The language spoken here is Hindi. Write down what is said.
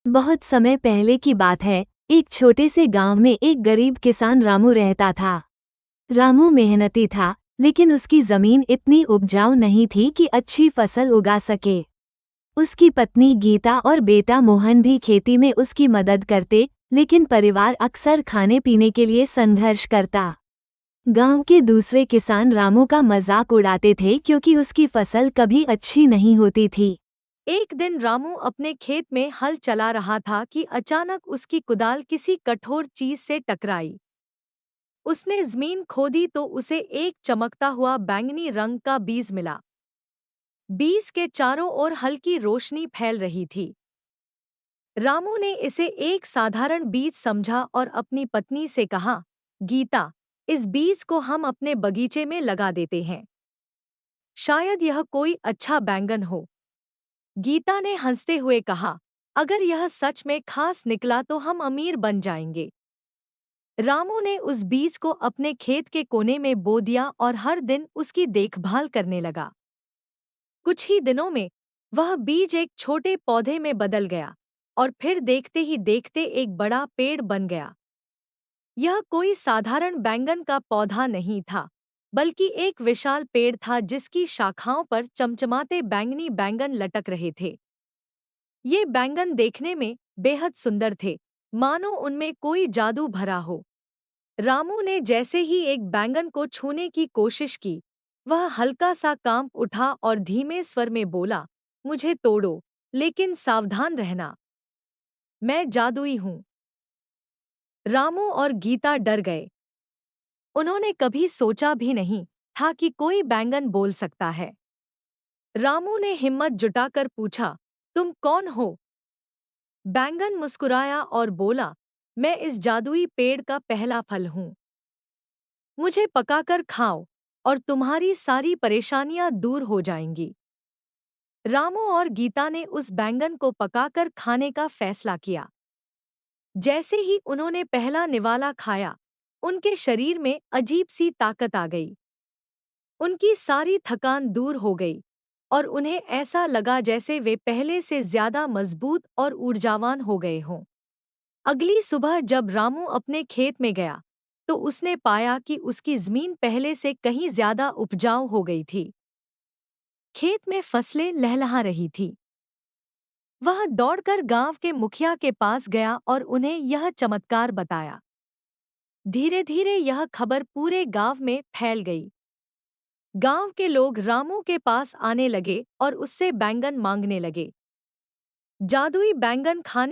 बहुत समय पहले की बात है। एक छोटे से गांव में एक गरीब किसान रामू रहता था। रामू मेहनती था, लेकिन उसकी जमीन इतनी उपजाऊ नहीं थी कि अच्छी फसल उगा सके। उसकी पत्नी गीता और बेटा मोहन भी खेती में उसकी मदद करते, लेकिन परिवार अक्सर खाने पीने के लिए संघर्ष करता। गांव के दूसरे किसान रामू का मजाक उड़ाते थे क्योंकि उसकी फसल कभी अच्छी नहीं होती थी। एक दिन रामू अपने खेत में हल चला रहा था कि अचानक उसकी कुदाल किसी कठोर चीज से टकराई। उसने जमीन खोदी तो उसे एक चमकता हुआ बैंगनी रंग का बीज मिला। बीज के चारों ओर हल्की रोशनी फैल रही थी। रामू ने इसे एक साधारण बीज समझा और अपनी पत्नी से कहा, गीता, इस बीज को हम अपने बगीचे में लगा देते हैं। शायद यह कोई अच्छा बैंगन हो। गीता ने हंसते हुए कहा, अगर यह सच में खास निकला तो हम अमीर बन जाएंगे। रामू ने उस बीज को अपने खेत के कोने में बो दिया और हर दिन उसकी देखभाल करने लगा। कुछ ही दिनों में वह बीज एक छोटे पौधे में बदल गया और फिर देखते ही देखते एक बड़ा पेड़ बन गया। यह कोई साधारण बैंगन का पौधा नहीं था, बल्कि एक विशाल पेड़ था जिसकी शाखाओं पर चमचमाते बैंगनी बैंगन लटक रहे थे। ये बैंगन देखने में बेहद सुंदर थे, मानो उनमें कोई जादू भरा हो। रामू ने जैसे ही एक बैंगन को छूने की कोशिश की, वह हल्का सा कांप उठा और धीमे स्वर में बोला, मुझे तोड़ो, लेकिन सावधान रहना, मैं जादुई हूँ। रामू और गीता डर गए। उन्होंने कभी सोचा भी नहीं था कि कोई बैंगन बोल सकता है। रामू ने हिम्मत जुटाकर पूछा, तुम कौन हो? बैंगन मुस्कुराया और बोला, मैं इस जादुई पेड़ का पहला फल हूँ। मुझे पकाकर खाओ और तुम्हारी सारी परेशानियां दूर हो जाएंगी। रामू और गीता ने उस बैंगन को पकाकर खाने का फैसला किया। जैसे ही उन्होंने पहला निवाला खाया, उनके शरीर में अजीब सी ताकत आ गई। उनकी सारी थकान दूर हो गई और उन्हें ऐसा लगा जैसे वे पहले से ज्यादा मजबूत और ऊर्जावान हो गए हों। अगली सुबह जब रामू अपने खेत में गया, तो उसने पाया कि उसकी जमीन पहले से कहीं ज्यादा उपजाऊ हो गई थी। खेत में फसलें लहलहा रही थी। वह दौड़कर गांव के मुखिया के पास गया और उन्हें यह चमत्कार बताया। धीरे धीरे यह खबर पूरे गांव में फैल गई। गांव के लोग रामू के पास आने लगे और उससे बैंगन मांगने लगे। जादुई बैंगन खाने